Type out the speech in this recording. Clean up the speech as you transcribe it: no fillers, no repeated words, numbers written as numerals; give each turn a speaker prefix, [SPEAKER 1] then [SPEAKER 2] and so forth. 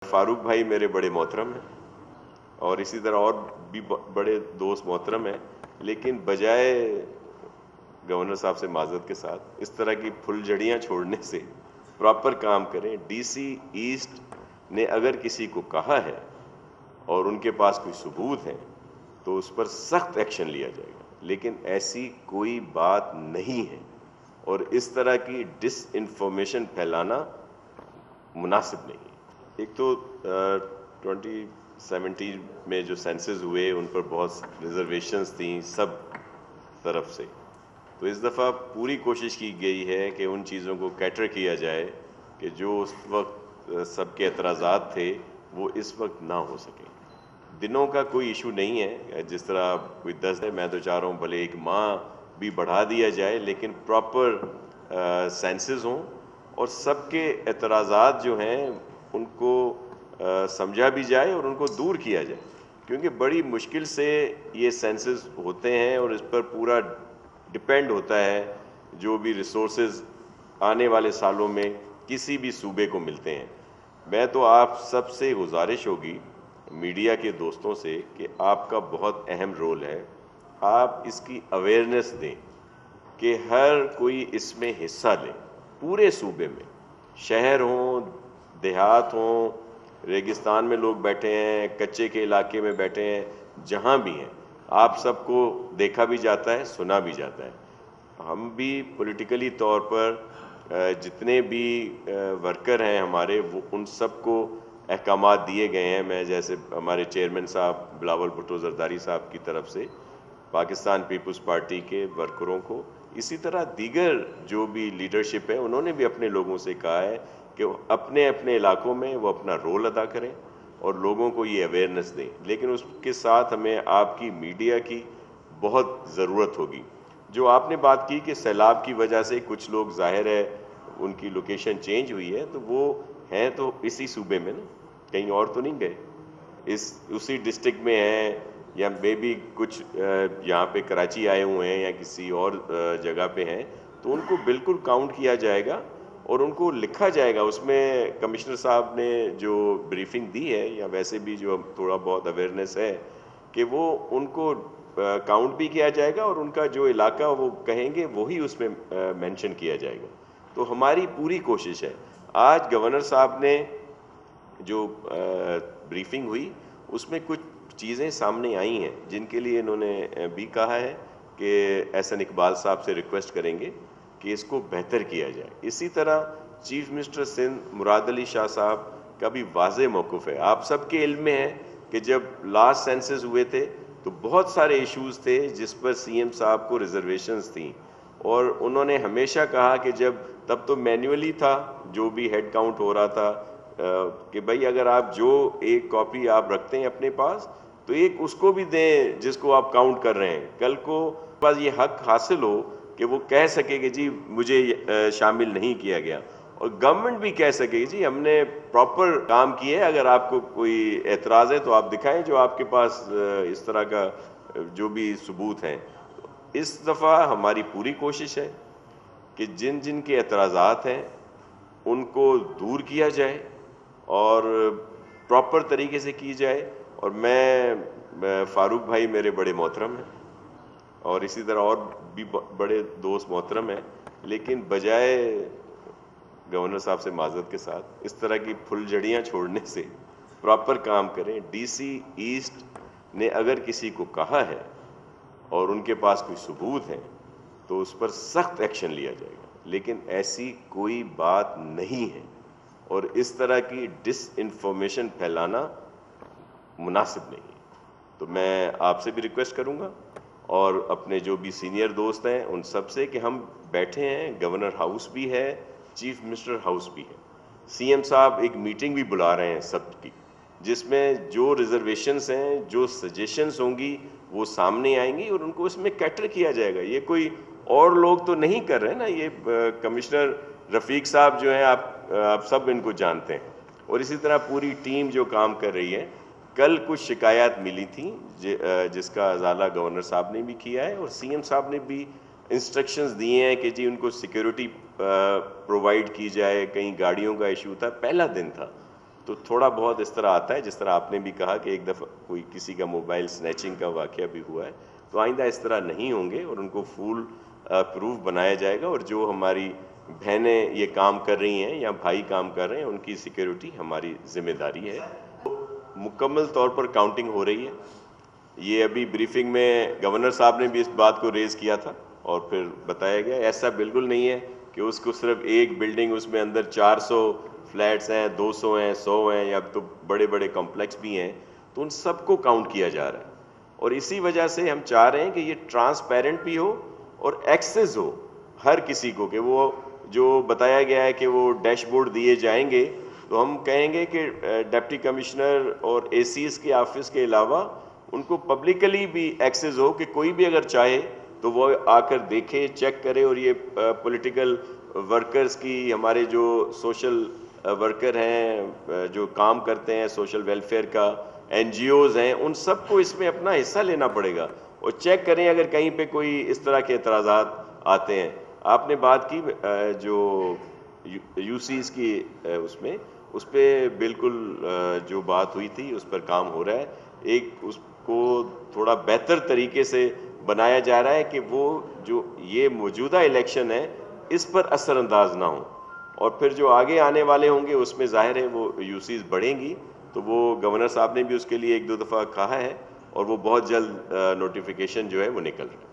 [SPEAKER 1] फारूक भाई मेरे बड़े मोहतरम हैं और इसी तरह और भी बड़े दोस्त मोहतरम हैं, लेकिन बजाय गवर्नर साहब से माजरत के साथ इस तरह की फुलझड़ियाँ छोड़ने से प्रॉपर काम करें। डीसी ईस्ट ने अगर किसी को कहा है और उनके पास कोई सबूत है तो उस पर सख्त एक्शन लिया जाएगा, लेकिन ऐसी कोई बात नहीं है और इस तरह की डिसइंफॉर्मेशन फैलाना मुनासिब नहीं है। एक तो 2017 में जो सेंसस हुए उन पर बहुत रिजर्वेशंस थी सब तरफ से, तो इस दफ़ा पूरी कोशिश की गई है कि उन चीज़ों को कैटर किया जाए कि जो उस वक्त सबके एतराज़ात थे वो इस वक्त ना हो सके। दिनों का कोई इशू नहीं है, जिस तरह कोई 10 है, मैं तो चाह रहा हूँ भले एक माह भी बढ़ा दिया जाए, लेकिन प्रॉपर सेंसस हों और सबके एतराज़ात जो हैं उनको समझा भी जाए और उनको दूर किया जाए, क्योंकि बड़ी मुश्किल से ये सेंसस होते हैं और इस पर पूरा डिपेंड होता है जो भी रिसोर्सेज आने वाले सालों में किसी भी सूबे को मिलते हैं। मैं तो आप सबसे गुजारिश होगी मीडिया के दोस्तों से कि आपका बहुत अहम रोल है, आप इसकी अवेयरनेस दें कि हर कोई इसमें हिस्सा ले। पूरे सूबे में, शहर हों, देहात हों, रेगिस्तान में लोग बैठे हैं, कच्चे के इलाके में बैठे हैं, जहाँ भी हैं, आप सबको देखा भी जाता है, सुना भी जाता है। हम भी पॉलिटिकली तौर पर जितने भी वर्कर हैं हमारे, वो उन सबको अहकामात दिए गए हैं। मैं जैसे हमारे चेयरमैन साहब बिलावल भुट्टो जरदारी साहब की तरफ से पाकिस्तान पीपल्स पार्टी के वर्करों को, इसी तरह दीगर जो भी लीडरशिप है, उन्होंने भी अपने लोगों से कहा है कि अपने अपने इलाकों में वो अपना रोल अदा करें और लोगों को ये अवेयरनेस दें। लेकिन उसके साथ हमें आपकी मीडिया की बहुत ज़रूरत होगी। जो आपने बात की कि सैलाब की वजह से कुछ लोग, जाहिर है उनकी लोकेशन चेंज हुई है, तो वो हैं तो इसी सूबे में ना, कहीं और तो नहीं गए, इस उसी डिस्ट्रिक्ट में हैं, या मे बी कुछ यहाँ पे कराची आए हुए हैं या किसी और जगह पे हैं, तो उनको बिल्कुल काउंट किया जाएगा और उनको लिखा जाएगा। उसमें कमिश्नर साहब ने जो ब्रीफिंग दी है, या वैसे भी जो थोड़ा बहुत अवेयरनेस है, कि वो उनको काउंट भी किया जाएगा और उनका जो इलाका वो कहेंगे वही उसमें मेंशन किया जाएगा। तो हमारी पूरी कोशिश है। आज गवर्नर साहब ने जो ब्रीफिंग हुई उसमें कुछ चीज़ें सामने आई हैं जिनके लिए इन्होंने भी कहा है कि एहसन इकबाल साहब से रिक्वेस्ट करेंगे कि इसको बेहतर किया जाए। इसी तरह चीफ मिनिस्टर सिंध मुराद अली शाह साहब का भी वाज़ेह मौक़िफ़ है। आप सबके इल्म में है कि जब लास्ट सेंसस हुए थे तो बहुत सारे इश्यूज़ थे जिस पर सीएम साहब को रिजर्वेशंस थी, और उन्होंने हमेशा कहा कि जब तब तो मैन्युअली था जो भी हेड काउंट हो रहा था, कि भाई अगर आप जो एक कॉपी आप रखते हैं अपने पास तो एक उसको भी दें जिसको आप काउंट कर रहे हैं। कल को पास ये हक हासिल हो कि वो कह सके कि जी मुझे शामिल नहीं किया गया, और गवर्नमेंट भी कह सके जी हमने प्रॉपर काम किया है। अगर आपको कोई एतराज़ है तो आप दिखाएं जो आपके पास इस तरह का जो भी सबूत हैं। इस दफ़ा हमारी पूरी कोशिश है कि जिन जिन के एतराज़ात हैं उनको दूर किया जाए और प्रॉपर तरीके से की जाए। और मैं फारूक भाई मेरे बड़े मोहतरम हैं और इसी तरह और भी बड़े दोस्त मोहतरम हैं, लेकिन बजाय गवर्नर साहब से माजरत के साथ इस तरह की फुलझड़ियाँ छोड़ने से प्रॉपर काम करें। डीसी ईस्ट ने अगर किसी को कहा है और उनके पास कोई सबूत है तो उस पर सख्त एक्शन लिया जाएगा, लेकिन ऐसी कोई बात नहीं है और इस तरह की डिसइंफॉर्मेशन फैलाना मुनासिब नहीं है। तो मैं आपसे भी रिक्वेस्ट करूंगा और अपने जो भी सीनियर दोस्त हैं उन सब से कि हम बैठे हैं, गवर्नर हाउस भी है, चीफ मिनिस्टर हाउस भी है, सीएम साहब एक मीटिंग भी बुला रहे हैं सबकी, जिसमें जो रिजर्वेशंस हैं, जो सजेशंस होंगी वो सामने आएंगी और उनको इसमें कैटर किया जाएगा। ये कोई और लोग तो नहीं कर रहे हैं ना, ये कमिश्नर रफ़ीक साहब जो हैं, आप सब इनको जानते हैं, और इसी तरह पूरी टीम जो काम कर रही है। कल कुछ शिकायत मिली थी जिसका अजाला गवर्नर साहब ने भी किया है और सीएम साहब ने भी इंस्ट्रक्शंस दिए हैं कि जी उनको सिक्योरिटी प्रोवाइड की जाए। कहीं गाड़ियों का इशू था, पहला दिन था, تو تھوڑا بہت اس طرح آتا ہے، جس طرح آپ نے بھی کہا کہ ایک دفعہ کوئی کسی کا موبائل سنیچنگ کا واقعہ بھی ہوا ہے، تو آئندہ اس طرح نہیں ہوں گے اور ان کو فول پروف بنایا جائے گا، اور جو ہماری بہنیں یہ کام کر رہی ہیں یا بھائی کام کر رہے ہیں ان کی سیکیورٹی ہماری ذمہ داری ہے۔ مکمل طور پر کاؤنٹنگ ہو رہی ہے۔ یہ ابھی بریفنگ میں گورنر صاحب نے بھی اس بات کو ریز کیا تھا اور پھر بتایا گیا ایسا بالکل نہیں ہے کہ اس کو صرف ایک بلڈنگ، اس میں اندر 400 فلیٹس ہیں، 200 ہیں، 100 ہیں، یا تو بڑے بڑے کمپلیکس بھی ہیں، تو ان سب کو کاؤنٹ کیا جا رہا ہے۔ اور اسی وجہ سے ہم چاہ رہے ہیں کہ یہ ٹرانسپیرنٹ بھی ہو اور ایکسیس ہو ہر کسی کو، کہ وہ جو بتایا گیا ہے کہ وہ ڈیش بورڈ دیے جائیں گے، تو ہم کہیں گے کہ ڈپٹی کمشنر اور اے سیز کے آفس کے علاوہ ان کو پبلکلی بھی ایکسیس ہو، کہ کوئی بھی اگر چاہے تو وہ آ کر دیکھے، چیک کرے۔ اور یہ پولیٹیکل ورکرز کی، ہمارے جو سوشل ورکر ہیں جو کام کرتے ہیں سوشل ویلفیئر کا، این جی اوز ہیں، ان سب کو اس میں اپنا حصہ لینا پڑے گا اور چیک کریں اگر کہیں پہ کوئی اس طرح کے اعتراضات آتے ہیں۔ آپ نے بات کی جو یو سیز کی، اس پہ بالکل جو بات ہوئی تھی اس پر کام ہو رہا ہے۔ ایک اس کو تھوڑا بہتر طریقے سے بنایا جا رہا ہے کہ وہ جو یہ موجودہ الیکشن ہے اس پر اثر انداز نہ ہوں، اور پھر جو آگے آنے والے ہوں گے اس میں ظاہر ہے وہ یو سیز بڑھیں گی، تو وہ گورنر صاحب نے بھی اس کے لیے ایک دو دفعہ کہا ہے، اور وہ بہت جلد نوٹیفیکیشن جو ہے وہ نکل رہا ہے۔